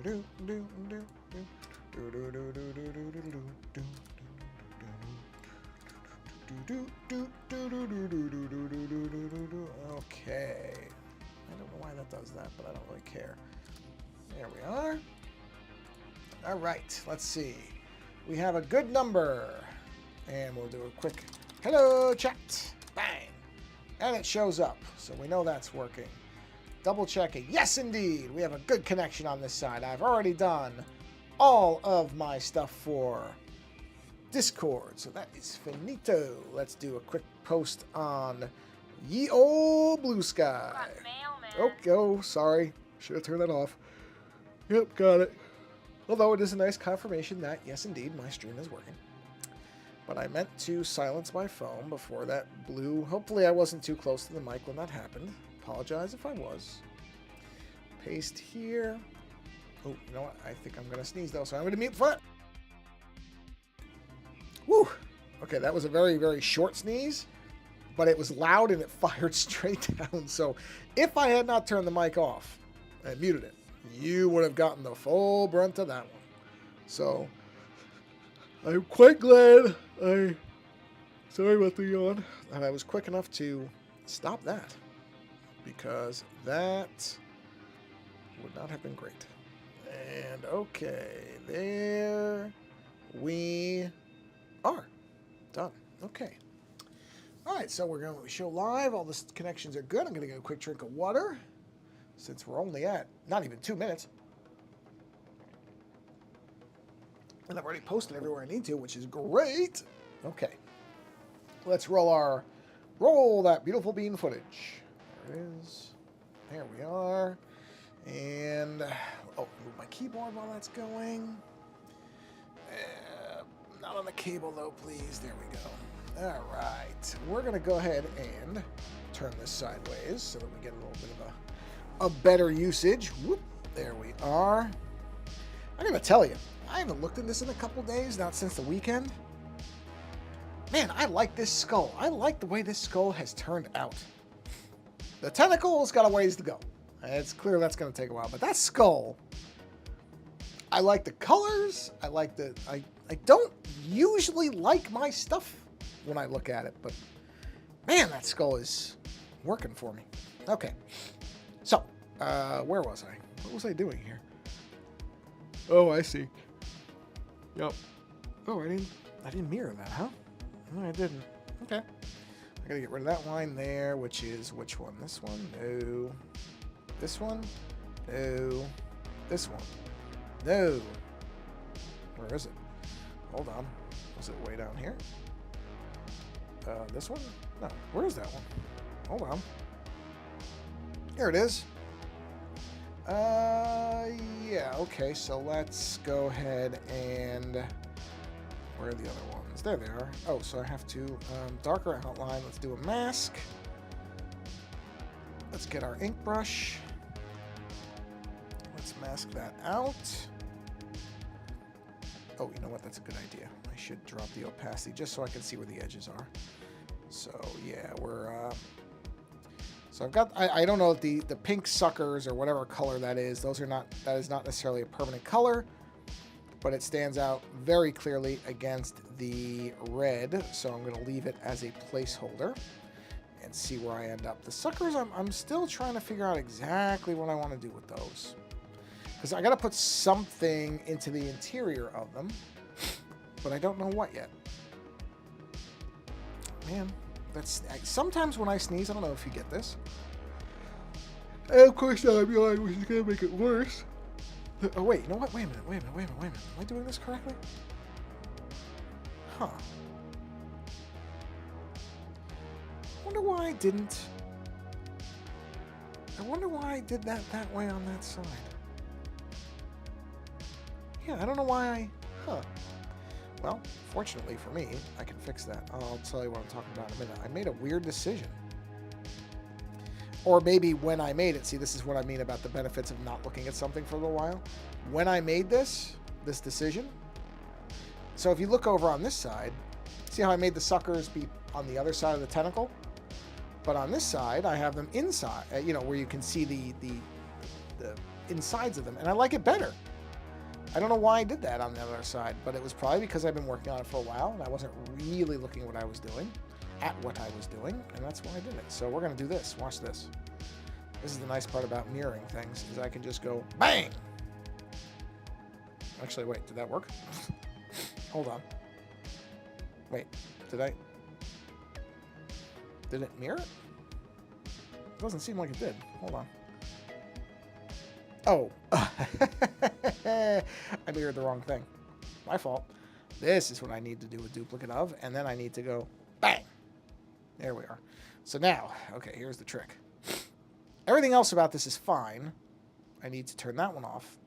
Okay. I don't know why that does that, but I don't really care. There we are. All right, let's see. We have a good number. And we'll do a quick hello chat. Bang. And it shows up. So we know that's working. Double checking. Yes, indeed. We have a good connection on this side. I've already done all of my stuff for Discord. So that is finito. Let's do a quick post on ye old blue sky. Oh, sorry. Should have turned that off. Yep, got it. Although it is a nice confirmation that, yes, indeed, my stream is working. But I meant to silence my phone before that blew. Hopefully I wasn't too close to the mic when that happened. Apologize if I was. Paste here. Oh, you know what? I think I'm going to sneeze, though, so I'm going to mute for it. Woo! Okay, that was a very, very short sneeze, but it was loud and it fired straight down. So if I had not turned the mic off and muted it, you would have gotten the full brunt of that one. So I'm quite glad sorry about the yawn, and I was quick enough to stop that, because that would not have been great. And okay, there we are. Done. Okay. All right, so we're going to show live. All the connections are good. I'm going to get a quick drink of water, since we're only at not even 2 minutes. And I've already posted everywhere I need to, which is great. Okay. Let's roll that beautiful bean footage. There it is. There we are. And, oh, move my keyboard while that's going. Not on the cable, though, please. There we go. All right. We're going to go ahead and turn this sideways so that we get a little bit of a better usage. Whoop. There we are. I'm going to tell you, I haven't looked at this in a couple days, not since the weekend. Man, I like this skull. I like the way this skull has turned out. The tentacle's got a ways to go. It's clear that's going to take a while, but that skull, I like the colors. I like the... I don't usually like my stuff when I look at it, but man, that skull is working for me. Okay. So, where was I? What was I doing here? Oh, I see. Yep. Oh, I didn't mirror that, huh? No, I didn't. Okay. I gotta get rid of that line there, which is which one? This one? No. This one? No. This one? No. Where is it? Hold on. Was it way down here? This one? No. Where is that one? Hold on. Here it is. Yeah, okay, so let's go ahead and... Where are the other ones? There they are. Oh, so I have to darker outline. Let's do a mask. Let's get our ink brush. Let's mask that out. Oh, you know what? That's a good idea. I should drop the opacity just so I can see where the edges are. So, yeah, we're... So I've got... I don't know if the pink suckers or whatever color that is, that is not necessarily a permanent color, but it stands out very clearly against the red, so I'm going to leave it as a placeholder and see where I end up. The suckers, I'm still trying to figure out exactly what I want to do with those, because I got to put something into the interior of them, but I don't know what yet. Man, that's... Sometimes when I sneeze, I don't know if you get this, and of course I realize which is going to make it worse. Oh, wait, you know what? Wait a minute. Am I doing this correctly? Huh. I wonder why I didn't... I wonder why I did that way on that side. Yeah, I don't know why I... Huh. Well, fortunately for me, I can fix that. I'll tell you what I'm talking about in a minute. I made a weird decision. Or maybe when I made it, see, this is what I mean about the benefits of not looking at something for a little while. When I made this decision, so if you look over on this side, see how I made the suckers be on the other side of the tentacle? But on this side, I have them inside, you know, where you can see the insides of them, and I like it better. I don't know why I did that on the other side, but it was probably because I've been working on it for a while and I wasn't really looking at what I was doing, and that's why I did it. So we're going to do this. Watch this. This is the nice part about mirroring things, is I can just go bang. Actually, wait, did that work? Hold on. Wait, did it mirror it? It doesn't seem like it did. Hold on. Oh. I mirrored the wrong thing. My fault. This is what I need to do a duplicate of, and then I need to go bang. There we are. So now, okay, here's the trick. Everything else about this is fine. I need to turn that one off.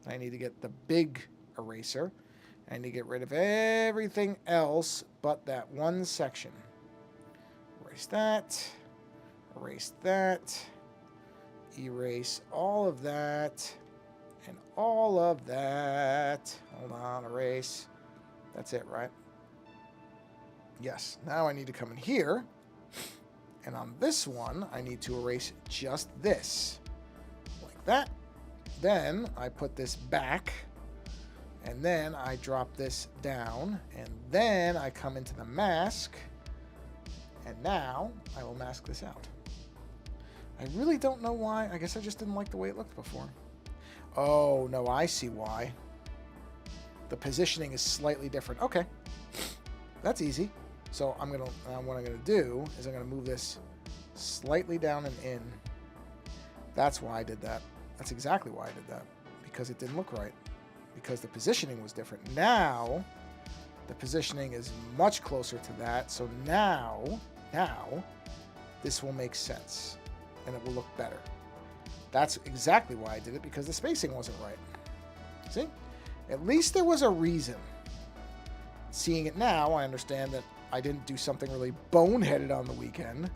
I need to get the big eraser. I need to get rid of everything else but that one section. Erase that. Erase that. Erase all of that. And all of that. Hold on, erase. That's it, right? Yes. Now I need to come in here. And on this one, I need to erase just this. Like that. Then I put this back. And then I drop this down. And then I come into the mask. And now I will mask this out. I really don't know why. I guess I just didn't like the way it looked before. Oh, no, I see why. The positioning is slightly different. Okay. That's easy. So what I'm going to do is I'm going to move this slightly down and in. That's why I did that. That's exactly why I did that. Because it didn't look right. Because the positioning was different. Now, the positioning is much closer to that. So now, this will make sense. And it will look better. That's exactly why I did it, because the spacing wasn't right. See? At least there was a reason. Seeing it now, I understand that I didn't do something really boneheaded on the weekend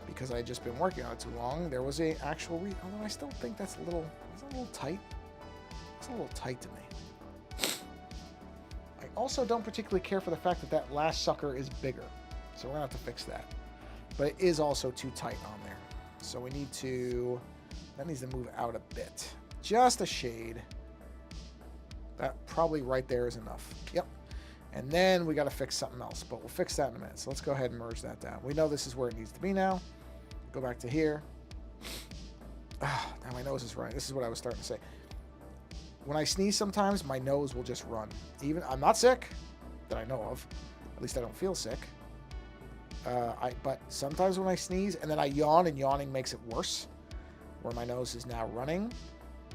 because I had just been working on it too long. There was a actual reason, although I still think that's a little tight. It's a little tight to me. I also don't particularly care for the fact that that last sucker is bigger. So we're going to have to fix that. But it is also too tight on there. So we need to, that needs to move out a bit. Just a shade. That probably right there is enough. Yep. And then we got to fix something else, but we'll fix that in a minute. So let's go ahead and merge that down. We know this is where it needs to be now. Go back to here. Now my nose is running. This is what I was starting to say. When I sneeze sometimes, my nose will just run. Even I'm not sick, that I know of. At least I don't feel sick. But sometimes when I sneeze and then I yawn, and yawning makes it worse, where my nose is now running.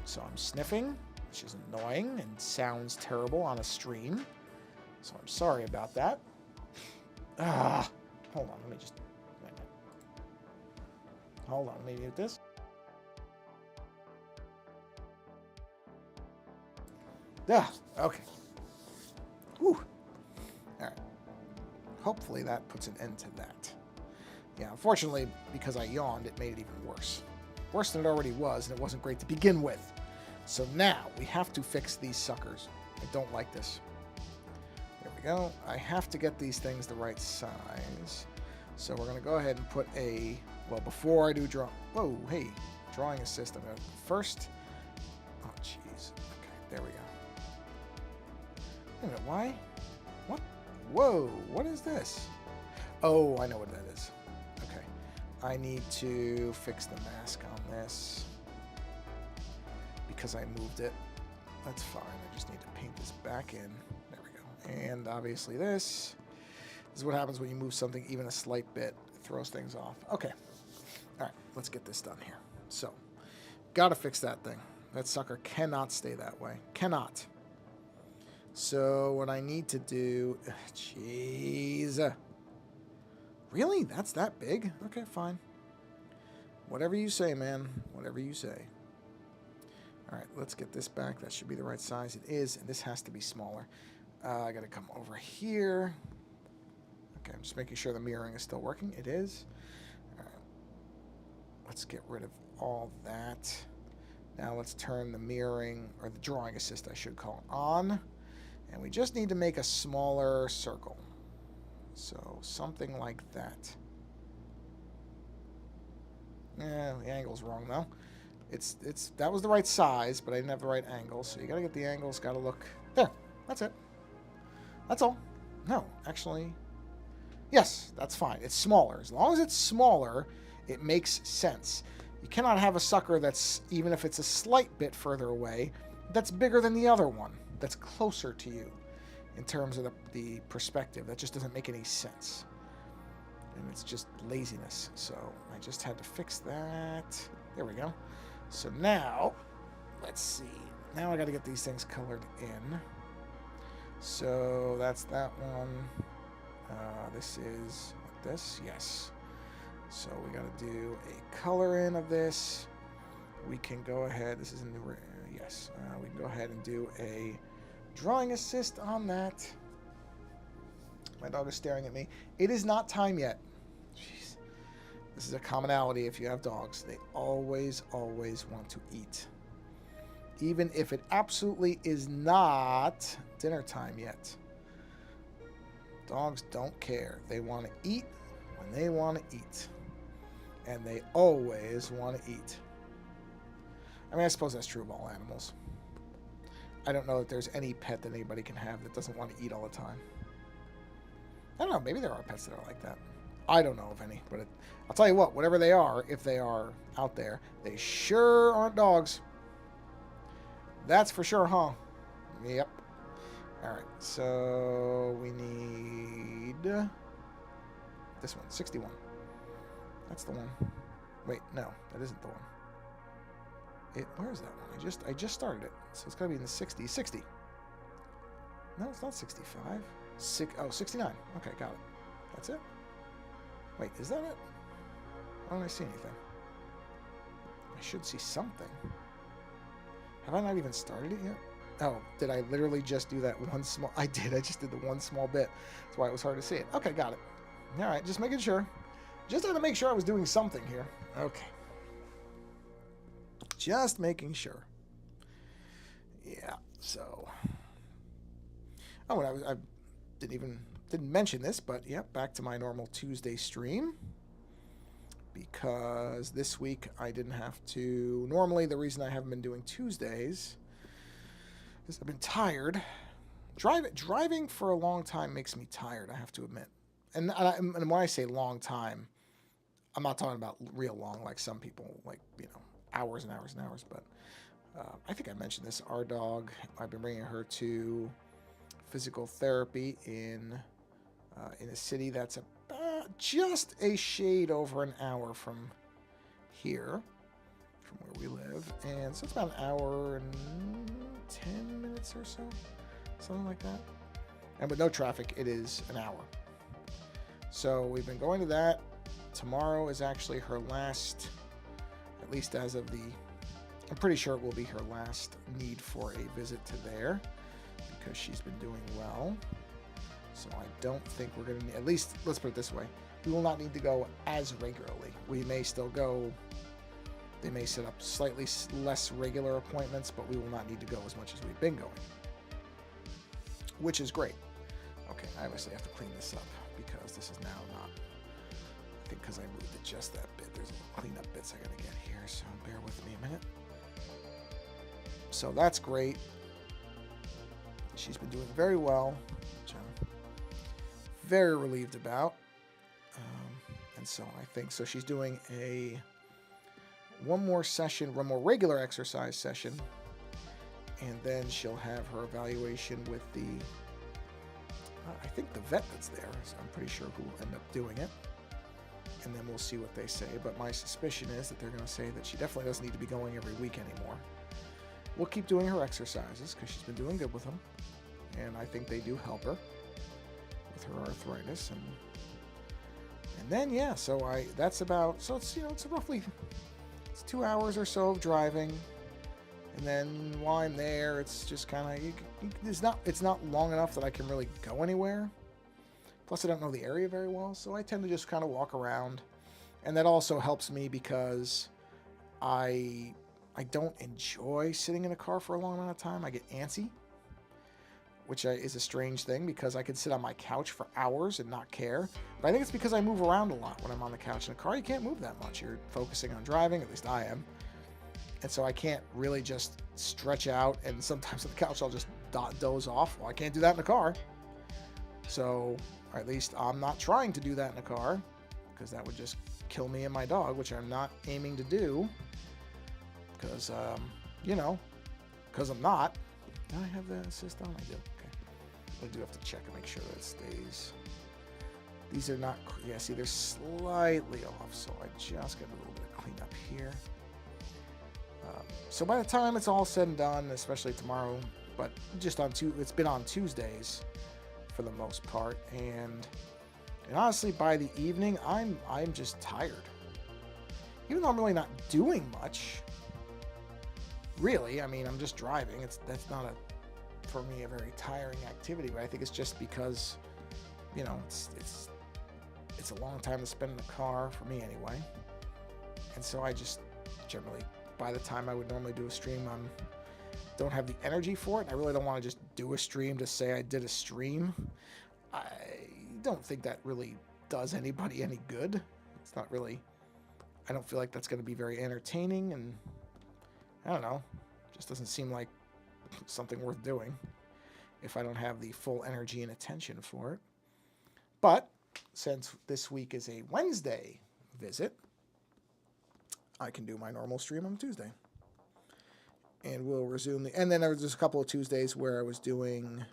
So I'm sniffing, which is annoying and sounds terrible on a stream. So I'm sorry about that. Hold on, let me just... Hold on, let me mute this. Okay. Whew. Alright. Hopefully that puts an end to that. Yeah, unfortunately, because I yawned, it made it even worse. Worse than it already was, and it wasn't great to begin with. So now, we have to fix these suckers. I don't like this. There we go. I have to get these things the right size. So we're going to go ahead and put a... Well, before I do draw... Whoa, hey. Drawing assist. I'm going to first... Oh, jeez. Okay, there we go. Wait a minute, why? What? Whoa, what is this? Oh, I know what that is. Okay. I need to fix the mask on this. Because I moved it. That's fine. I just need to paint this back in. There we go. And obviously this is what happens when you move something even a slight bit. It throws things off. Okay. All right, let's get this done here. So, gotta fix that thing. That sucker cannot stay that way. Cannot. So what I need to do... Jeez. Really? That's that big? Okay, fine. Whatever you say, man. Whatever you say. All right, let's get this back. That should be the right size. It is, and this has to be smaller. I got to come over here. Okay, I'm just making sure the mirroring is still working. It is. All right. Let's get rid of all that. Now let's turn the mirroring, or the drawing assist, I should call it, on. And we just need to make a smaller circle. So something like that. The angle's wrong, though. That was the right size, but I didn't have the right angle. So you got to get the angles. Got to look there. That's it. That's all. No, actually, yes, that's fine. It's smaller. As long as it's smaller, it makes sense. You cannot have a sucker that's, even if it's a slight bit further away, that's bigger than the other one, that's closer to you in terms of the perspective. That just doesn't make any sense. And it's just laziness. So I just had to fix that. There we go. So now, let's see. Now I got to get these things colored in. So that's that one. This is this, yes. So we got to do a color in of this. We can go ahead. This is a new, yes. We can go ahead and do a drawing assist on that. My dog is staring at me. It is not time yet. Jeez. This is a commonality if you have dogs. They always, always want to eat. Even if it absolutely is not dinner time yet. Dogs don't care. They want to eat when they want to eat. And they always want to eat. I mean, I suppose that's true of all animals. I don't know that there's any pet that anybody can have that doesn't want to eat all the time. I don't know. Maybe there are pets that are like that. I don't know of any. But I'll tell you what, whatever they are, if they are out there, they sure aren't dogs. That's for sure, huh? Yep. All right. So we need this one, 61. That's the one. Wait, no, that isn't the one. Where is that one? I just started it, so it's got to be in the 60s. 60. No, it's not 65. 69. Okay, got it. That's it. Wait, is that it? Why don't I see anything? I should see something. Have I not even started it yet? Oh, did I literally just do that one small... I did. I just did the one small bit. That's why it was hard to see it. Okay, got it. All right, just making sure. Just had to make sure I was doing something here. Okay. Just making sure. Yeah, so... Oh, and I didn't mention this, but yeah, back to my normal Tuesday stream. Because this week I didn't have to... Normally, the reason I haven't been doing Tuesdays is I've been tired. Driving for a long time makes me tired, I have to admit. And when I say long time, I'm not talking about real long, like some people, like, you know, hours and hours and hours. But I think I mentioned this. Our dog, I've been bringing her to physical therapy in a city that's just a shade over an hour from here, from where we live. And so it's about an hour and 10 minutes or so, something like that. And with no traffic, it is an hour. So we've been going to that. Tomorrow is actually her last, at least as of I'm pretty sure it will be her last need for a visit to there, because she's been doing well. So I don't think we're going to, at least, let's put it this way, we will not need to go as regularly. We may still go, they may set up slightly less regular appointments, but we will not need to go as much as we've been going, which is great. Okay, I obviously have to clean this up, because this is now not, I think because I moved it just that bit, there's a cleanup bits I got to get here, so bear with me a minute. So that's great. She's been doing very well, which I'm very relieved about. And so I think, so she's doing one more regular exercise session, and then she'll have her evaluation with I think the vet that's there, so I'm pretty sure who will end up doing it. And then we'll see what they say. But my suspicion is that they're going to say that she definitely doesn't need to be going every week anymore. We'll keep doing her exercises, because she's been doing good with them. And I think they do help her with her arthritis. And then, yeah, so that's about, so it's, you know, it's roughly, it's 2 hours or so of driving. And then while I'm there, it's just kind of, it's not long enough that I can really go anywhere. Plus, I don't know the area very well, so I tend to just kind of walk around. And that also helps me because I don't enjoy sitting in a car for a long amount of time. I get antsy, which is a strange thing, because I could sit on my couch for hours and not care. But I think it's because I move around a lot when I'm on the couch. In a car, you can't move that much. You're focusing on driving, at least I am. And so I can't really just stretch out, and sometimes on the couch I'll just doze off. Well, I can't do that in the car. So, or at least I'm not trying to do that in the car, because that would just kill me and my dog, which I'm not aiming to do. Because, you know, because I'm not. Do I have the assist on? I do. Okay. I do have to check and make sure that it stays. These are not, yeah, see, they're slightly off, so I just got a little bit of cleanup here. So by the time it's all said and done, especially tomorrow, but just on it's been on Tuesdays for the most part, and honestly, by the evening, I'm just tired. Even though I'm really not doing much, really. I mean, I'm just driving. That's not for me a very tiring activity, but I think it's just because, you know, it's a long time to spend in the car for me anyway, and so I just generally, by the time I would normally do a stream, don't have the energy for it. I really don't want to just do a stream to say I did a stream. I don't think that really does anybody any good. It's not really, I don't feel like that's going to be very entertaining, and I don't know, just doesn't seem like something worth doing if I don't have the full energy and attention for it. But since this week is a Wednesday visit, I can do my normal stream on Tuesday. And we'll resume and then there was just a couple of Tuesdays where I was doing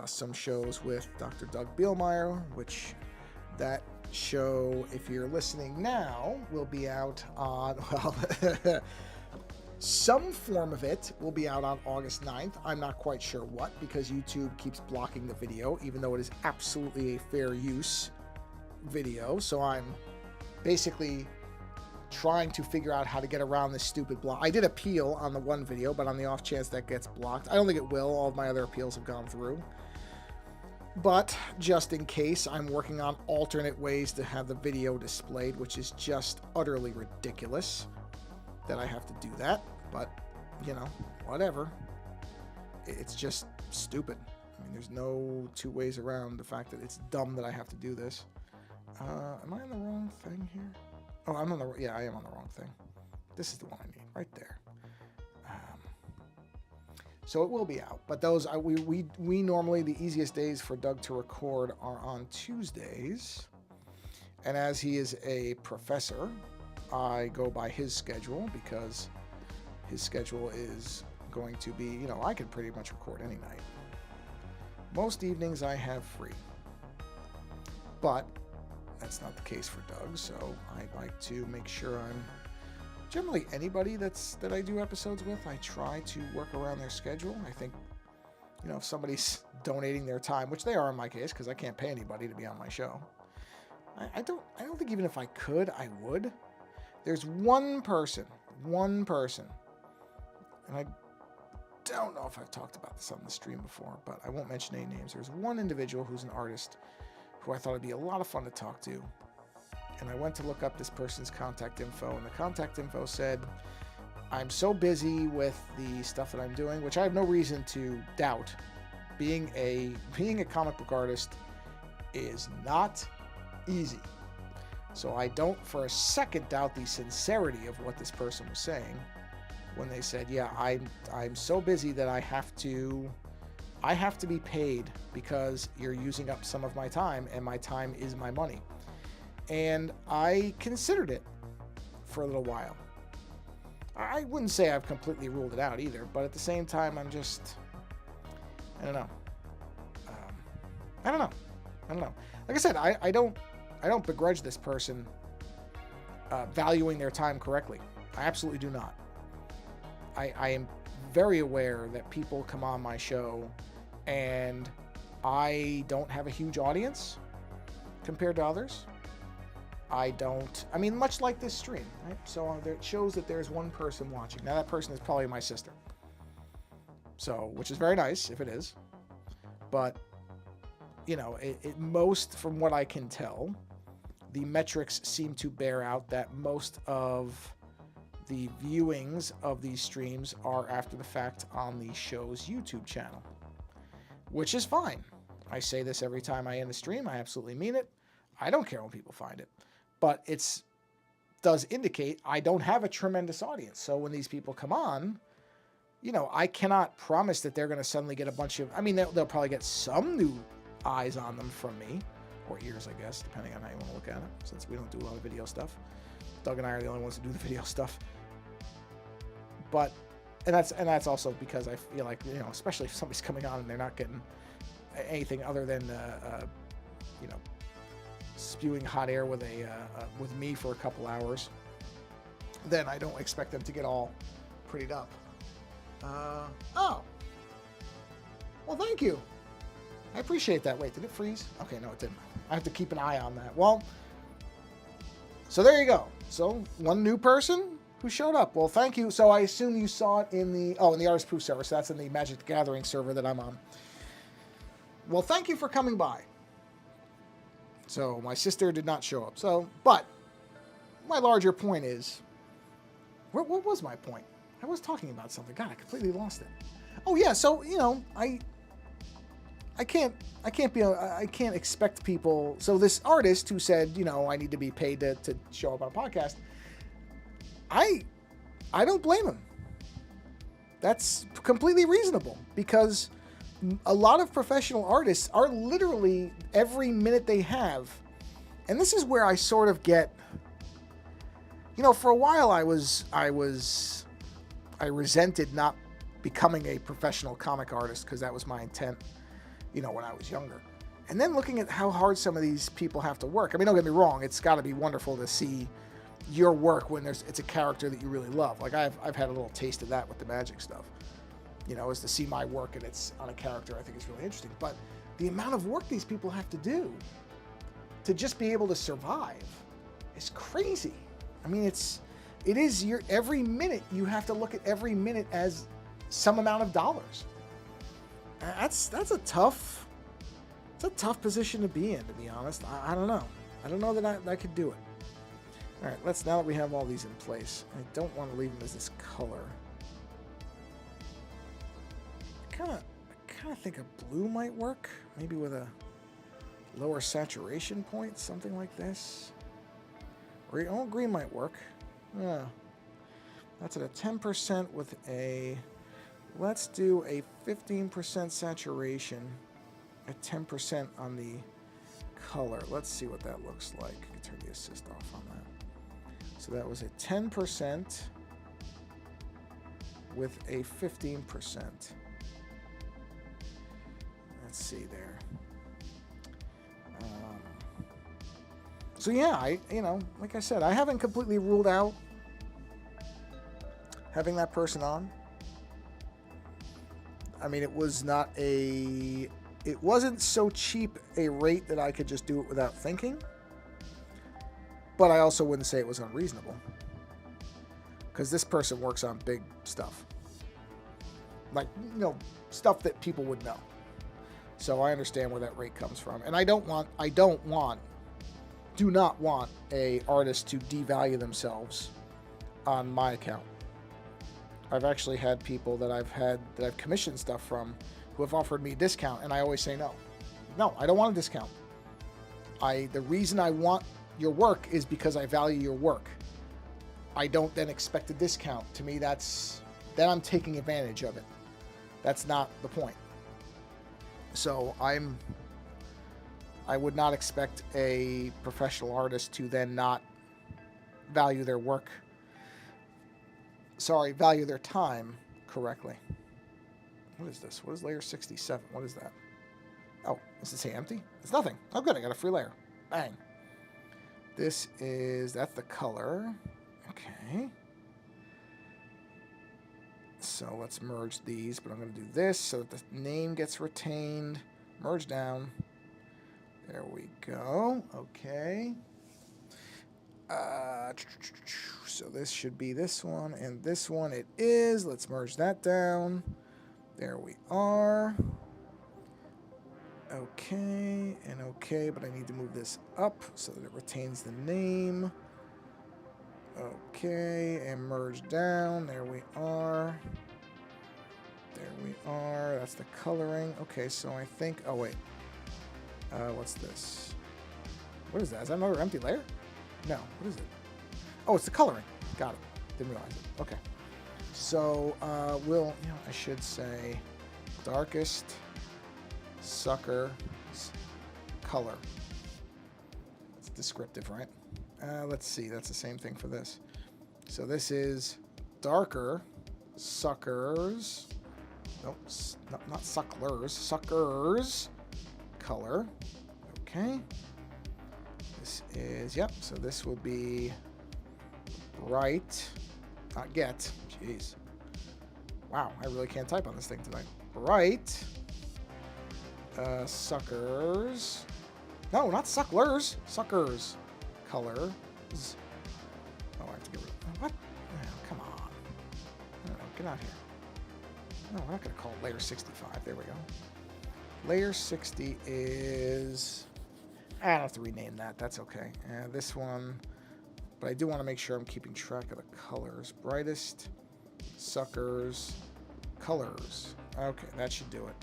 some shows with Dr. Doug Bielmeyer, which that show, if you're listening now, will be out on, well, some form of it will be out on August 9th. I'm not quite sure what, because YouTube keeps blocking the video, even though it is absolutely a fair use video. So I'm basically trying to figure out how to get around this stupid block. I did appeal on the one video, but on the off chance that gets blocked, I don't think it will. All of my other appeals have gone through. But just in case, I'm working on alternate ways to have the video displayed, which is just utterly ridiculous that I have to do that. But, you know, whatever. It's just stupid. I mean, there's no two ways around the fact that it's dumb that I have to do this. Am I on the wrong thing here? Oh, I'm on the, yeah, I am on the wrong thing. This is the one I need, right there. So it will be out, but those, we normally, the easiest days for Doug to record are on Tuesdays. And as he is a professor, I go by his schedule, because his schedule is going to be, you know, I can pretty much record any night. Most evenings I have free, but that's not the case for Doug, so I like to make sure I'm generally anybody that I do episodes with, I try to work around their schedule. I think, you know, if somebody's donating their time, which they are in my case, because I can't pay anybody to be on my show. I don't think even if I could, I would. There's one person, and I don't know if I've talked about this on the stream before, but I won't mention any names. There's one individual who's an artist who I thought would be a lot of fun to talk to. And I went to look up this person's contact info, and the contact info said, I'm so busy with the stuff that I'm doing, which I have no reason to doubt. Being a comic book artist is not easy. So I don't for a second doubt the sincerity of what this person was saying when they said, yeah, I'm so busy that I have to be paid because you're using up some of my time, and my time is my money. And I considered it for a little while. I wouldn't say I've completely ruled it out either, but at the same time, I'm just, I don't know. I don't know. Like I said, I don't begrudge this person valuing their time correctly. I absolutely do not. I am very aware that people come on my show and I don't have a huge audience compared to others. I mean, much like this stream, right? So it shows that there's one person watching. Now that person is probably my sister. So, which is very nice if it is. But, you know, most, from what I can tell, the metrics seem to bear out that most of the viewings of these streams are after the fact on the show's YouTube channel, which is fine. I say this every time I end a stream. I absolutely mean it. I don't care when people find it. But it's does indicate I don't have a tremendous audience. So when these people come on, you know, I cannot promise that they're going to suddenly get a bunch of, I mean, they'll probably get some new eyes on them from me, or ears, I guess, depending on how you want to look at it, since we don't do a lot of video stuff. Doug and I are the only ones who do the video stuff. But, and that's also because I feel like, you know, especially if somebody's coming on and they're not getting anything other than, you know, spewing hot air with with me for a couple hours, then I don't expect them to get all prettied up. Oh. Well, thank you. I appreciate that. Wait, did it freeze? Okay, no, it didn't. I have to keep an eye on that. Well, so there you go. So one new person who showed up. Well, thank you. So I assume you saw it in the, in the Artist Proof server. So that's in the Magic the Gathering server that I'm on. Well, thank you for coming by. So my sister did not show up. So, but my larger point is, what was my point? I was talking about something. God, I completely lost it. Oh yeah, so you know, I can't expect people. So this artist who said, you know, I need to be paid to show up on a podcast, I don't blame him. That's completely reasonable, because a lot of professional artists are literally every minute they have, and this is where I sort of get, you know, for a while I resented not becoming a professional comic artist, because that was my intent, you know, when I was younger. And then looking at how hard some of these people have to work. I mean, don't get me wrong, it's got to be wonderful to see your work when it's a character that you really love. Like I've had a little taste of that with the Magic stuff. You know, is to see my work and it's on a character, I think is really interesting. But the amount of work these people have to do to just be able to survive is crazy. I mean, it is your every minute. You have to look at every minute as some amount of dollars. That's a tough position to be in, to be honest. I don't know. I don't know that I could do it. All right, now that we have all these in place, I don't want to leave them as this color. I kind of think a blue might work, maybe with a lower saturation point, something like this. Or green might work. Yeah, that's at a 10% with a. Let's do a 15% saturation at 10% on the color. Let's see what that looks like. I can turn the assist off on that. So that was a 10% with a 15%. Let's see there. So yeah, like I said, I haven't completely ruled out having that person on. I mean, it wasn't so cheap a rate that I could just do it without thinking. But I also wouldn't say it was unreasonable, because this person works on big stuff, like, you know, stuff that people would know. So I understand where that rate comes from, and do not want a artist to devalue themselves on my account. I've actually had people that I've commissioned stuff from who have offered me a discount, and I always say no. No, I don't want a discount. The reason I want your work is because I value your work. I don't then expect a discount. To me, then I'm taking advantage of it. That's not the point. So I would not expect a professional artist to then not value their work. Value their time correctly. What is this? What is layer 67? What is that? Oh, does it say empty? It's nothing. Oh, good. I got a free layer. Bang. That's the color. Okay. So let's merge these, but I'm going to do this so that the name gets retained. Merge down. There we go. Okay. So this should be this one and this one. It is. Let's merge that down. There we are. Okay and okay, but I need to move this up so that it retains the name. Okay, and merge down. There we are. There we are. That's the coloring. Okay, so I think... Oh, wait. What's this? What is that? Is that another empty layer? No. What is it? Oh, it's the coloring. Got it. Didn't realize it. Okay. So, I should say darkest sucker color. It's descriptive, right? Let's see. That's the same thing for this. So this is darker suckers. Nope, not sucklers. Suckers color. Okay. This is, yep. So this will be bright. Not get. Jeez. Wow, I really can't type on this thing tonight. Bright. Suckers. No, not sucklers. Suckers. Colors. Oh, I have to get rid of. What? Oh, come on. No, get out here. No, we're not going to call it layer 65. There we go. Layer 60 is... I don't have to rename that. That's okay. This one... But I do want to make sure I'm keeping track of the colors. Brightest suckers colors. Okay, that should do it.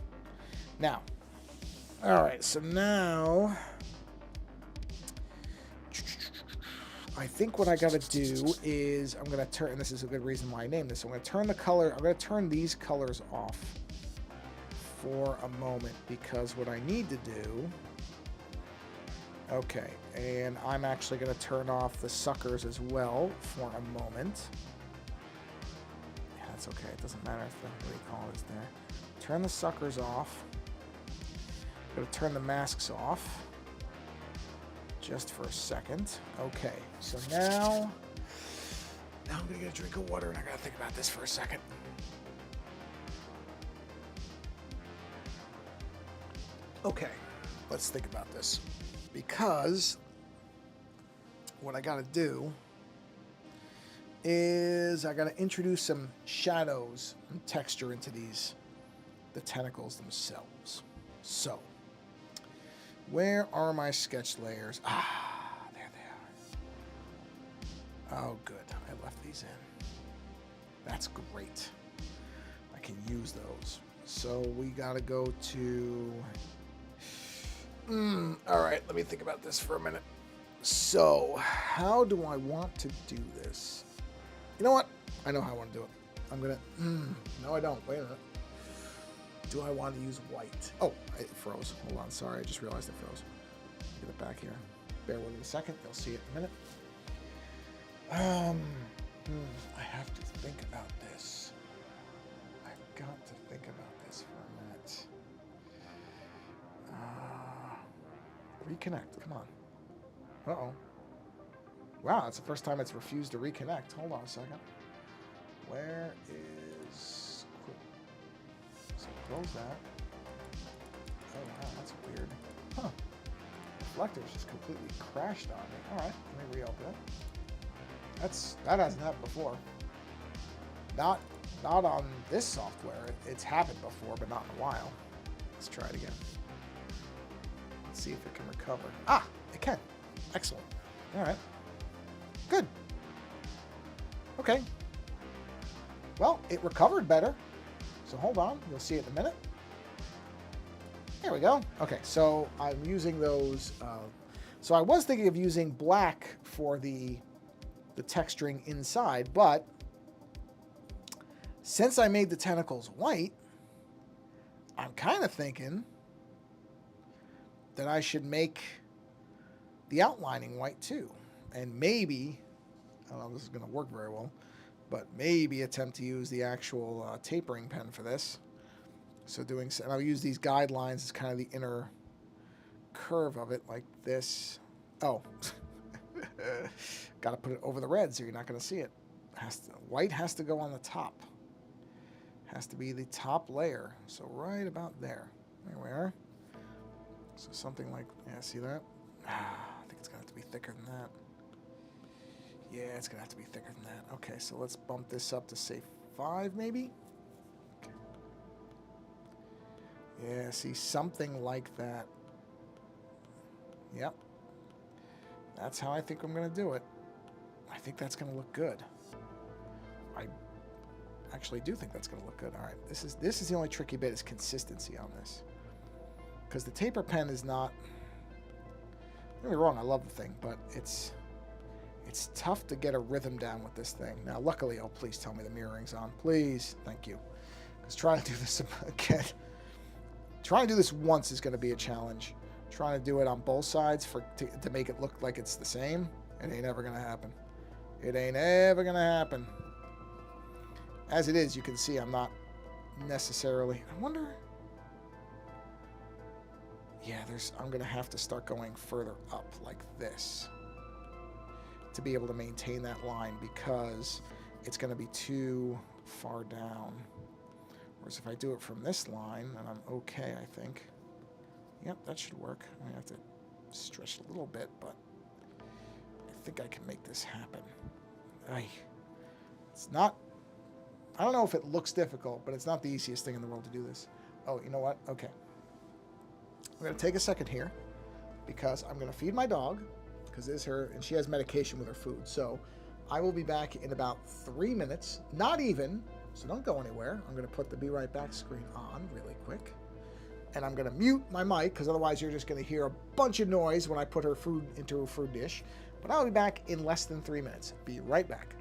Now, all right, so now I think what I got to do is I'm going to turn, and this is a good reason why I named this. I'm going to turn the color, I'm going to turn these colors off for a moment because what I need to do... Okay, and I'm actually going to turn off the suckers as well for a moment. Yeah, that's okay. It doesn't matter if the recall is there. Turn the suckers off. I'm going to turn the masks off just for a second. Okay, so now I'm going to get a drink of water, and I got to think about this for a second. Okay, let's think about this. Because what I got to do is I got to introduce some shadows and texture into the tentacles themselves. So, where are my sketch layers? Ah, there they are. Oh, good. I left these in. That's great. I can use those. So we got to go to... all right, let me think about this for a minute. So, how do I want to do this? You know what? I know how I want to do it. I'm going to... no, I don't. Wait a minute. Do I want to use white? Oh, it froze. Hold on. Sorry, I just realized it froze. Get it back here. Bear with me a second. You'll see it in a minute. I have to think about this. I've got to think about this for a minute. Reconnect. Come on. Uh-oh. Wow, that's the first time it's refused to reconnect. Hold on a second. Where is... Cool. So close that. Oh, wow, that's weird. Huh. Reflector's just completely crashed on me. All right, let me reopen it. That hasn't happened before. Not on this software. It's happened before, but not in a while. Let's try it again. Let's see if it can recover. Ah, it can. Excellent. All right. Good. Okay. Well, it recovered better. So hold on. You'll see it in a minute. There we go. Okay, so I'm using those. So I was thinking of using black for the texturing inside, but since I made the tentacles white, I'm kind of thinking that I should make the outlining white too. And maybe, I don't know if this is going to work very well, but maybe attempt to use the actual tapering pen for this. So and I'll use these guidelines as kind of the inner curve of it, like this. Oh, got to put it over the red so you're not going to see it. White has to go on the top. Has to be the top layer. So right about there. There we are. So something like, yeah, see that? I think it's going to have to be thicker than that. Yeah, it's going to have to be thicker than that. Okay, so let's bump this up to, say, 5 maybe? Okay. Yeah, see, something like that. Yep. That's how I think I'm going to do it. I think that's going to look good. I actually do think that's going to look good. All right, this is the only tricky bit is consistency on this. Because the taper pen is not... Don't get me wrong, I love the thing, but it's It's tough to get a rhythm down with this thing. Now, luckily, oh, please tell me the mirroring's on. Please. Thank you. Because trying to do this again, trying to do this once is going to be a challenge. Trying to do it on both sides to make it look like it's the same, it ain't ever going to happen. It ain't ever going to happen. As it is, you can see I'm not necessarily... I wonder... Yeah, I'm going to have to start going further up like this to be able to maintain that line because it's going to be too far down. Whereas if I do it from this line, then I'm okay, I think. Yep, that should work. I have to stretch a little bit, but I think I can make this happen. It's not... I don't know if it looks difficult, but it's not the easiest thing in the world to do this. Oh, you know what? Okay. I'm going to take a second here because I'm going to feed my dog because this is her, and she has medication with her food. So I will be back in about 3 minutes. Not even, so don't go anywhere. I'm going to put the Be Right Back screen on really quick. And I'm going to mute my mic because otherwise you're just going to hear a bunch of noise when I put her food into her food dish. But I'll be back in less than 3 minutes. Be right back.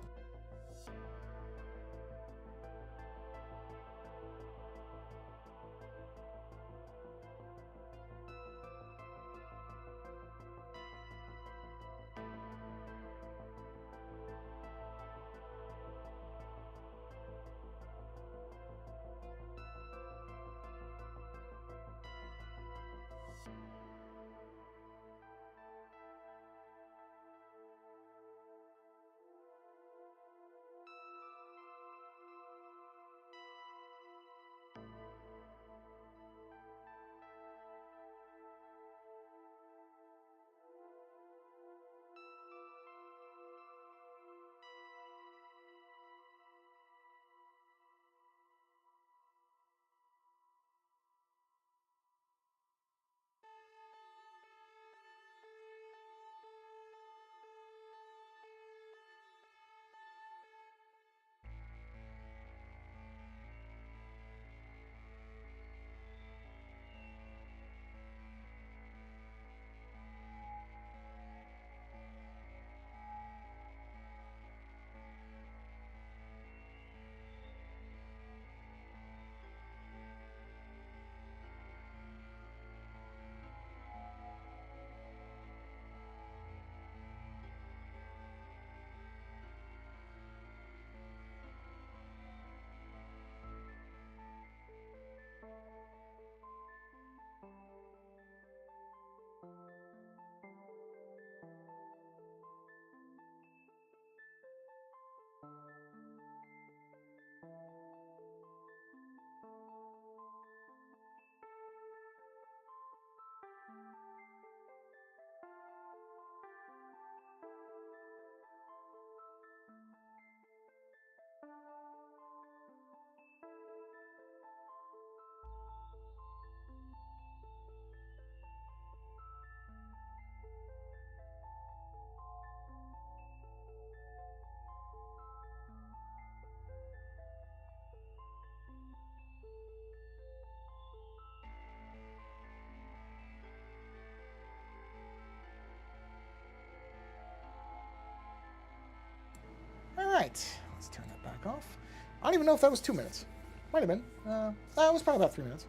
All right, let's turn that back off. I don't even know if that was 2 minutes. Might have been. That was probably about 3 minutes.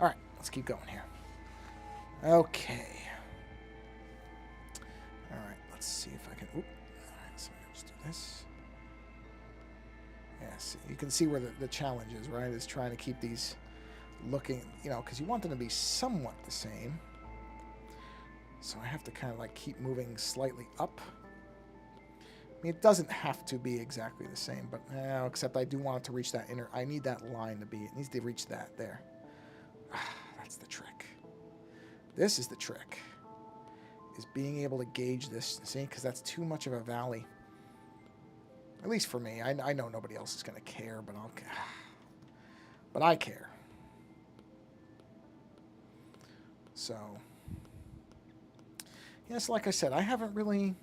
All right, let's keep going here. Okay. All right, let's see if I can... Oop. All right, so let's do this. Yeah, see, you can see where the challenge is, right? Is trying to keep these looking, you know, because you want them to be somewhat the same. So I have to kind of like keep moving slightly up. I mean, it doesn't have to be exactly the same, but except I do want it to reach that inner... I need that line to be... It needs to reach that there. That's the trick. This is the trick. Is being able to gauge this, see? Because that's too much of a valley. At least for me. I know nobody else is going to care, but I'll... But I care. So... Yes, like I said, I haven't really...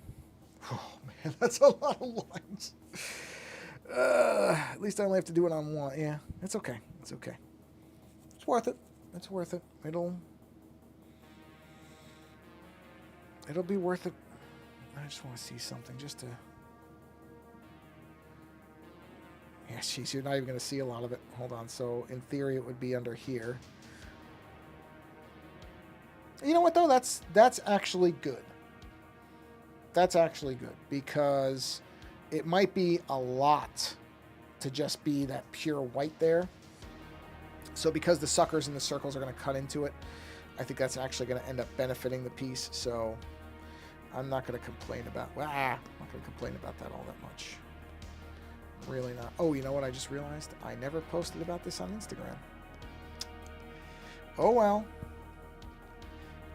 Oh, man, that's a lot of lines. At least I only have to do it on one. Yeah, it's okay. It's okay. It's worth it. It's worth it. It'll be worth it. I just want to see something just to... Yeah, jeez, you're not even going to see a lot of it. Hold on. So, in theory, it would be under here. You know what, though? That's actually good. That's actually good, because it might be a lot to just be that pure white there. So because the suckers and the circles are going to cut into it, I think that's actually going to end up benefiting the piece. So I'm not going to complain about... I'm not going to complain about that all that much. Really not. Oh, you know what I just realized? I never posted about this on Instagram. Oh, well.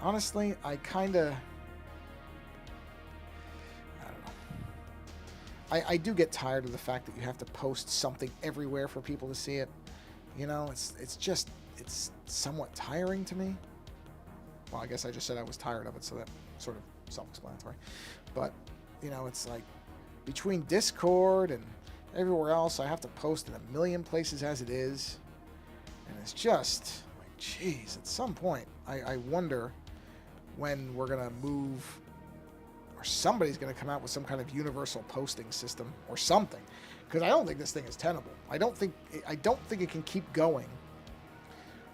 Honestly, I kind of... I do get tired of the fact that you have to post something everywhere for people to see it. You know, it's somewhat tiring to me. Well, I guess I just said I was tired of it, so that's sort of self-explanatory. But, you know, it's like between Discord and everywhere else, I have to post in a million places as it is. And it's just, like, geez, at some point, I wonder when we're going to move... or somebody's going to come out with some kind of universal posting system or something, because I don't think this thing is tenable. I don't think it can keep going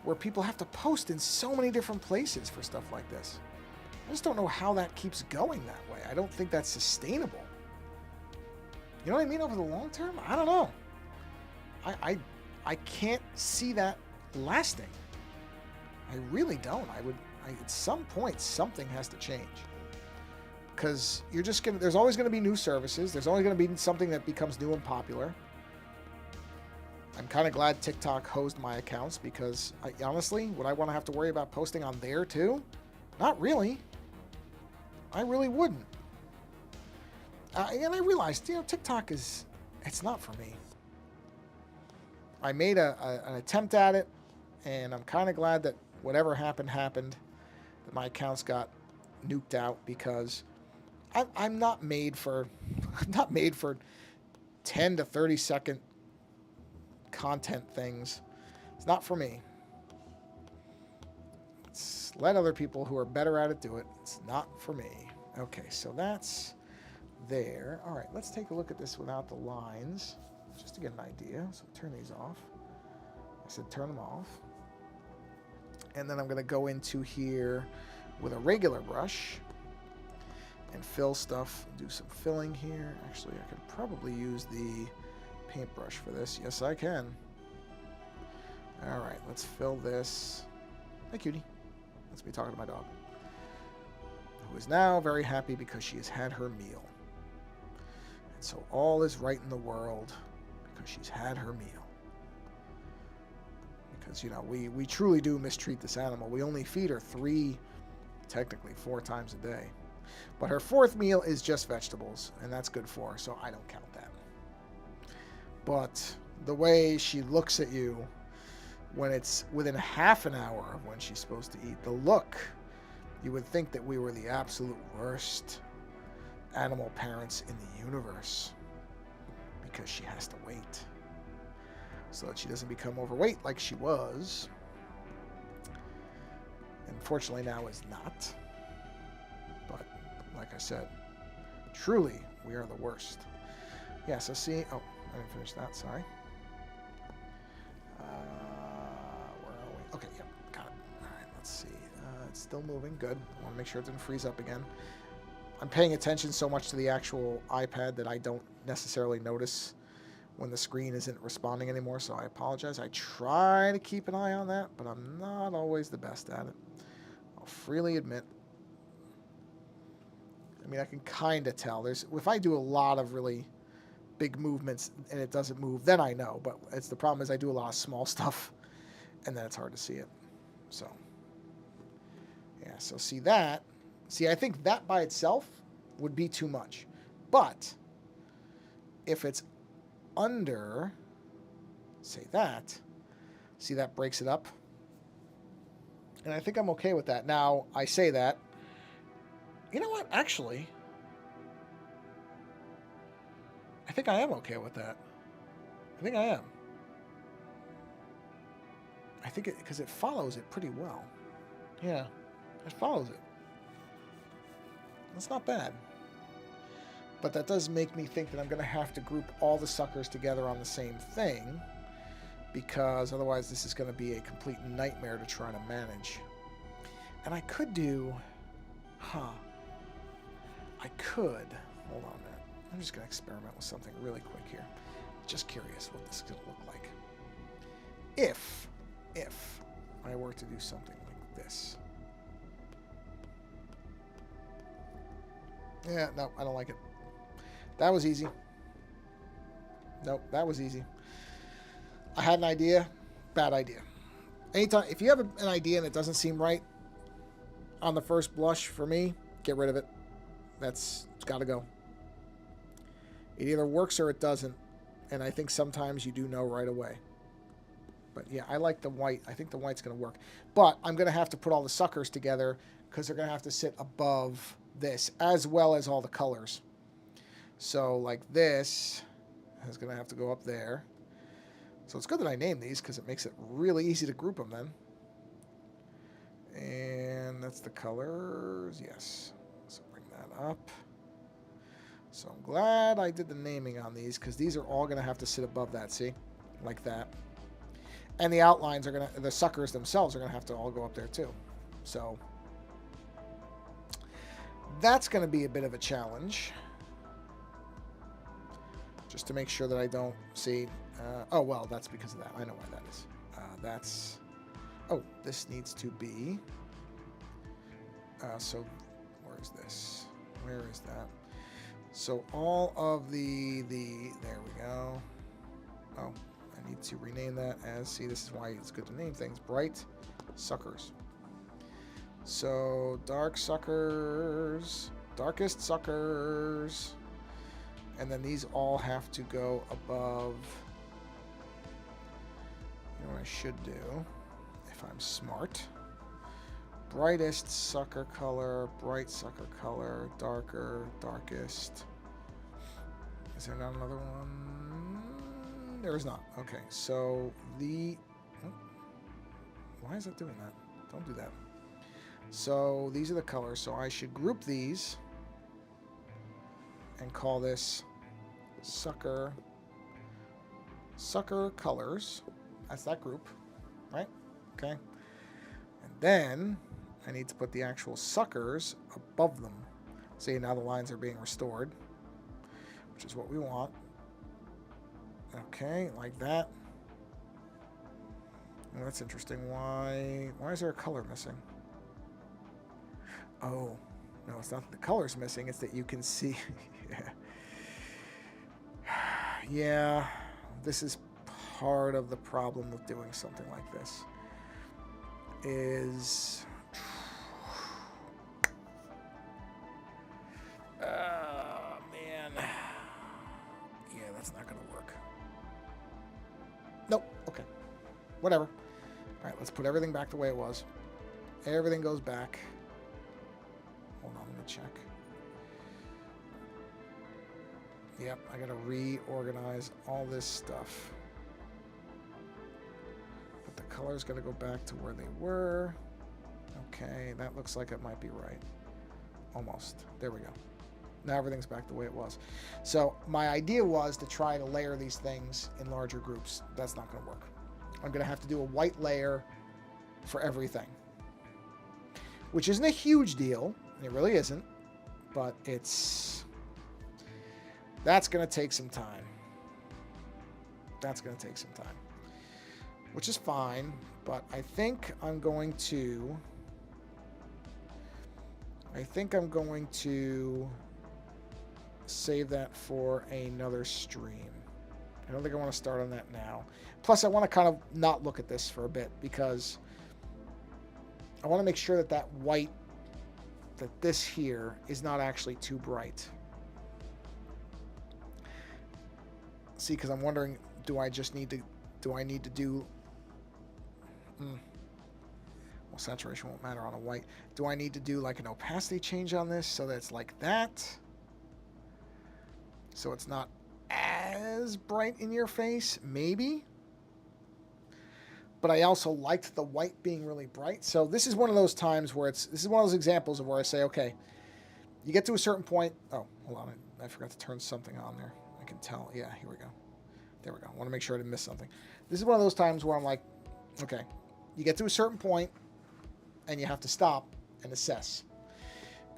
where people have to post in so many different places for stuff like this. I just don't know how that keeps going that way. I don't think that's sustainable. You know what I mean? Over the long term, I don't know. I can't see that lasting. I really don't. At some point, something has to change. Because there's always going to be new services. There's always going to be something that becomes new and popular. I'm kind of glad TikTok hosed my accounts, because honestly, would I want to have to worry about posting on there too? Not really. I really wouldn't. And I realized, TikTok it's not for me. I made an attempt at it, and I'm kind of glad that whatever happened, that my accounts got nuked out, because I'm not made for 10 to 30 second content things. It's not for me. Let other people who are better at it do it. It's not for me. Okay, so that's there. All right, let's take a look at this without the lines, just to get an idea. So turn these off. I said turn them off. And then I'm going to go into here with a regular brush and fill stuff, do some filling here. Actually, I could probably use the paintbrush for this. Yes, I can. All right, let's fill this. Hi, cutie. That's me talking to my dog, who is now very happy because she has had her meal. And so all is right in the world because she's had her meal. Because, we truly do mistreat this animal. We only feed her technically 4 times a day. But her 4th meal is just vegetables, and that's good for her, so I don't count that. But the way she looks at you when it's within half an hour of when she's supposed to eat, the look, you would think that we were the absolute worst animal parents in the universe, because she has to wait so that she doesn't become overweight like she was. Unfortunately, now is not. But like I said, truly, we are the worst. Yeah, so see... Oh, I didn't finish that, sorry. Where are we? Okay, yep, got it. All right, let's see. It's still moving, good. I want to make sure it didn't freeze up again. I'm paying attention so much to the actual iPad that I don't necessarily notice when the screen isn't responding anymore, so I apologize. I try to keep an eye on that, but I'm not always the best at it. I'll freely admit. I mean, I can kind of tell. If I do a lot of really big movements and it doesn't move, then I know. But the problem is I do a lot of small stuff, and then it's hard to see it. So, yeah. So see that. See, I think that by itself would be too much. But if it's under, say that, see, that breaks it up. And I think I'm okay with that. Now, I say that. You know what? Actually, I think I am okay with that. I think I am. I think because it follows it pretty well. Yeah, it follows it. That's not bad. But that does make me think that I'm going to have to group all the suckers together on the same thing, because otherwise this is going to be a complete nightmare to try to manage. And I could do... I could... Hold on a minute. I'm just going to experiment with something really quick here. Just curious what this could look like. If I were to do something like this. Yeah, no, I don't like it. That was easy. Nope, that was easy. I had an idea. Bad idea. Anytime, if you have an idea and it doesn't seem right on the first blush, for me, get rid of it. It's got to go. It either works or it doesn't. And I think sometimes you do know right away. But yeah, I like the white. I think the white's going to work. But I'm going to have to put all the suckers together because they're going to have to sit above this, as well as all the colors. So like this is going to have to go up there. So it's good that I named these because it makes it really easy to group them then. And that's the colors. Yes. So bring that up. So I'm glad I did the naming on these because these are all going to have to sit above that, see? Like that. And the outlines are going to, the suckers themselves are going to have to all go up there too. So that's going to be a bit of a challenge. Just to make sure that I don't see, oh, well, that's because of that. I know why that is. That's, oh, this needs to be, so where is this? Where is that? So all of the, there we go. Oh, I need to rename that as, see, this is why it's good to name things, bright suckers. So dark suckers, darkest suckers, and then these all have to go above. You know what I should do, if I'm smart? Brightest sucker color, bright sucker color, darker, darkest. Is there not another one? There is not. Okay, so the... Oh, why is it doing that? Don't do that. So these are the colors. So I should group these and call this sucker colors. That's that group, right? Okay. And then I need to put the actual suckers above them. See, now the lines are being restored, which is what we want. Okay, like that. Oh, that's interesting. Why is there a color missing? Oh, no, it's not that the color's missing. It's that you can see. Yeah, this is part of the problem with doing something like this. Is man, yeah, that's not gonna work. Nope. Okay, whatever. All right, let's put everything back the way it was. Everything goes back. Hold on, let me check. Yep, I gotta reorganize all this stuff. But the color's gotta go back to where they were. Okay, that looks like it might be right. Almost. There we go. Now everything's back the way it was. So my idea was to try to layer these things in larger groups. That's not gonna work. I'm gonna have to do a white layer for everything. Which isn't a huge deal. It really isn't. But that's going to take some time. That's going to take some time. Which is fine, but I think I'm going to save that for another stream. I don't think I want to start on that now. Plus, I want to kind of not look at this for a bit because I want to make sure that that white, that this here is not actually too bright. See, because I'm wondering, do I need to do, well, saturation won't matter on a white. Do I need to do like an opacity change on this so that it's like that? So it's not as bright in your face, maybe? But I also liked the white being really bright. So this is one of those times where this is one of those examples of where I say, okay, you get to a certain point. Oh, hold on. I forgot to turn something on there. I can tell. Yeah, here we go. There we go. I want to make sure I didn't miss something. This is one of those times where I'm like, okay, you get to a certain point and you have to stop and assess.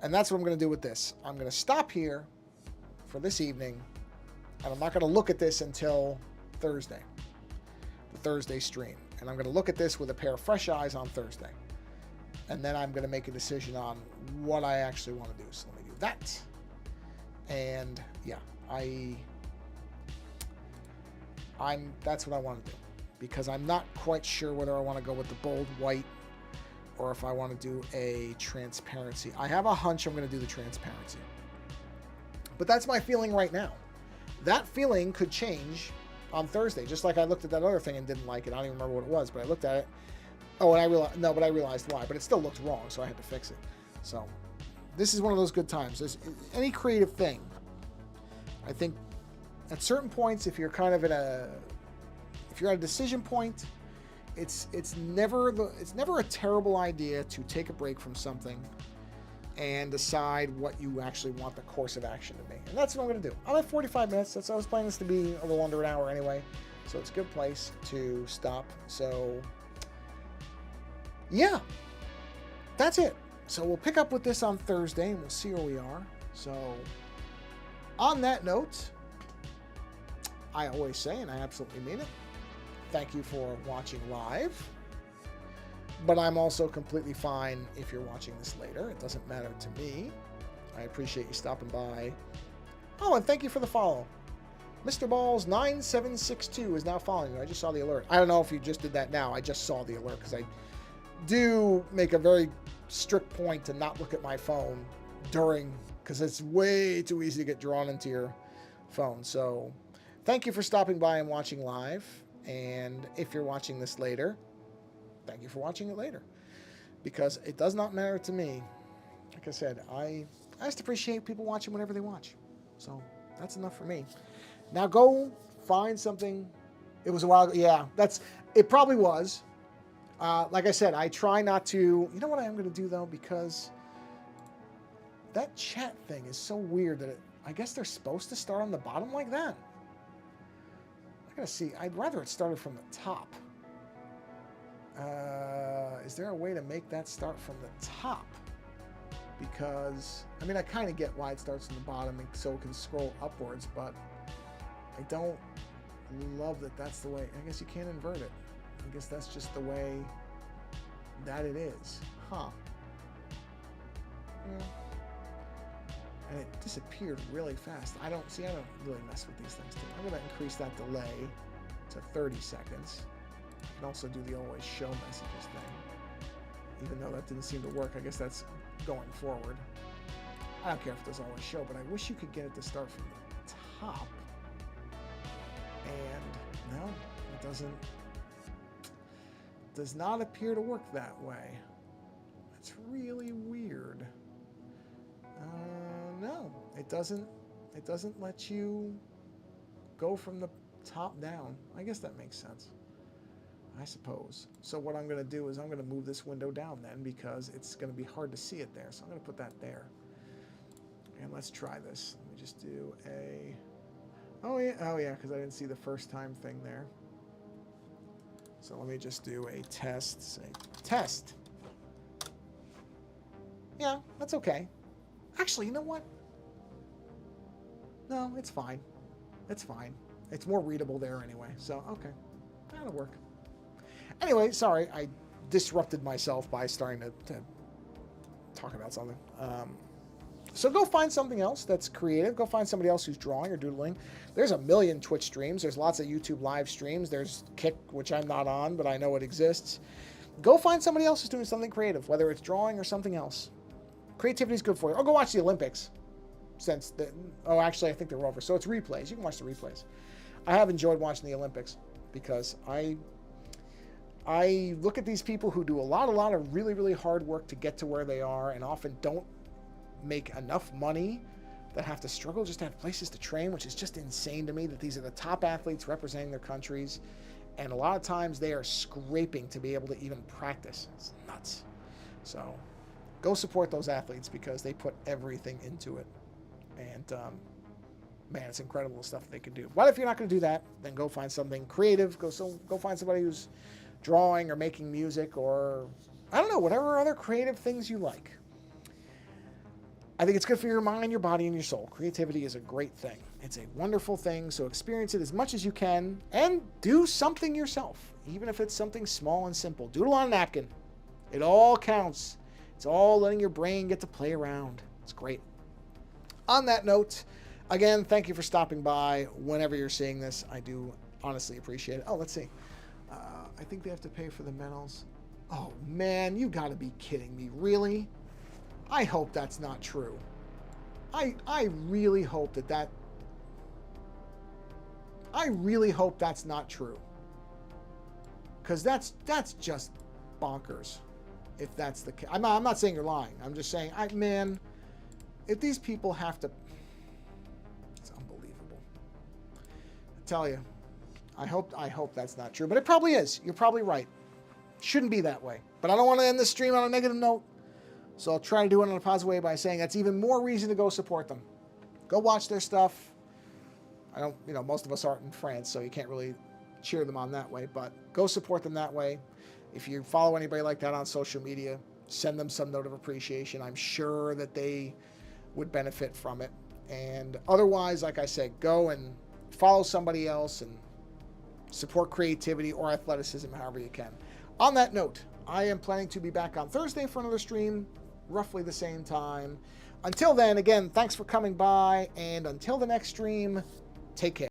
And that's what I'm going to do with this. I'm going to stop here for this evening, and I'm not going to look at this until Thursday, the Thursday stream. And I'm going to look at this with a pair of fresh eyes on Thursday. And then I'm going to make a decision on what I actually want to do. So let me do that. And yeah, that's what I want to do, because I'm not quite sure whether I want to go with the bold white or if I want to do a transparency. I have a hunch I'm going to do the transparency, but that's my feeling right now. That feeling could change on Thursday, just like I looked at that other thing and didn't like it. I don't even remember what it was, but I looked at it. Oh, and I realized why, but it still looked wrong, so I had to fix it. So this is one of those good times. There's any creative thing, I think at certain points, if you're kind of if you're at a decision point, it's never a terrible idea to take a break from something and decide what you actually want the course of action to be. And that's what I'm going to do. I'm at 45 minutes. I was planning this to be a little under an hour anyway, so it's a good place to stop. So yeah, that's it. So we'll pick up with this on Thursday and we'll see where we are. So on that note, I always say, and I absolutely mean it, thank you for watching live. But I'm also completely fine if you're watching this later. It doesn't matter to me. I appreciate you stopping by. Oh, and thank you for the follow. Mr. Balls 9762 is now following you. I just saw the alert. I don't know if you just did that now. I just saw the alert because I do make a very strict point to not look at my phone because it's way too easy to get drawn into your phone. So thank you for stopping by and watching live. And if you're watching this later, thank you for watching it later, because it does not matter to me. Like I said, I just appreciate people watching whatever they watch. So that's enough for me. Now go find something. It was a while ago. Yeah, it probably was. Like I said, I try not to. You know what I am going to do though, because that chat thing is so weird that I guess they're supposed to start on the bottom like that. I gotta see. I'd rather it started from the top. Is there a way to make that start from the top? Because, I mean, I kind of get why it starts from the bottom and so it can scroll upwards, but I don't love that that's the way. I guess you can't invert it. I guess that's just the way that it is. Huh. Yeah. And it disappeared really fast. I don't really mess with these things too. I'm going to increase that delay to 30 seconds. I can also do the always show messages thing. Even though that didn't seem to work, I guess that's going forward. I don't care if it does always show, but I wish you could get it to start from the top. And no, it does not appear to work that way. It's really weird. No, it doesn't let you go from the top down. I guess that makes sense, I suppose. So what I'm going to do is I'm going to move this window down then, because it's going to be hard to see it there. So I'm going to put that there. And let's try this. Let me just do a... Oh yeah, because I didn't see the first time thing there. So let me just do a test. Say, test. Yeah, that's okay. Actually, you know what? No, it's fine. It's fine. It's more readable there anyway. So, okay. That'll work. Anyway, sorry, I disrupted myself by starting to talk about something. So go find something else that's creative. Go find somebody else who's drawing or doodling. There's a million Twitch streams. There's lots of YouTube live streams. There's Kick, which I'm not on, but I know it exists. Go find somebody else who's doing something creative, whether it's drawing or something else. Creativity is good for you. Or go watch the Olympics. Actually, I think they're over. So it's replays. You can watch the replays. I have enjoyed watching the Olympics because I look at these people who do a lot of really, really hard work to get to where they are and often don't make enough money, that have to struggle just to have places to train, which is just insane to me that these are the top athletes representing their countries. And a lot of times they are scraping to be able to even practice. It's nuts. So go support those athletes because they put everything into it. And man, it's incredible the stuff that they can do. But if you're not going to do that, then go find something creative. Go find somebody who's drawing or making music or, I don't know, whatever other creative things you like. I think it's good for your mind, your body, and your soul. Creativity is a great thing. It's a wonderful thing, so experience it as much as you can and do something yourself, even if it's something small and simple. Doodle on a napkin. It all counts. It's all letting your brain get to play around. It's great. On that note, again, thank you for stopping by whenever you're seeing this. I do honestly appreciate it. Oh, let's see. I think they have to pay for the medals. Oh, man, you got to be kidding me. Really? I hope that's not true. I really hope that I really hope that's not true. Because that's just bonkers. If that's the case. I'm not saying you're lying. I'm just saying, man, if these people have to, it's unbelievable. I tell you, I hope that's not true, but it probably is. You're probably right. Shouldn't be that way. But I don't want to end this stream on a negative note. So I'll try to do it in a positive way by saying that's even more reason to go support them. Go watch their stuff. I don't, most of us aren't in France, so you can't really cheer them on that way, but go support them that way. If you follow anybody like that on social media, send them some note of appreciation. I'm sure that they would benefit from it. And otherwise, like I said, go and follow somebody else and support creativity or athleticism however you can. On that note, I am planning to be back on Thursday for another stream, roughly the same time. Until then, again, thanks for coming by, and until the next stream, take care.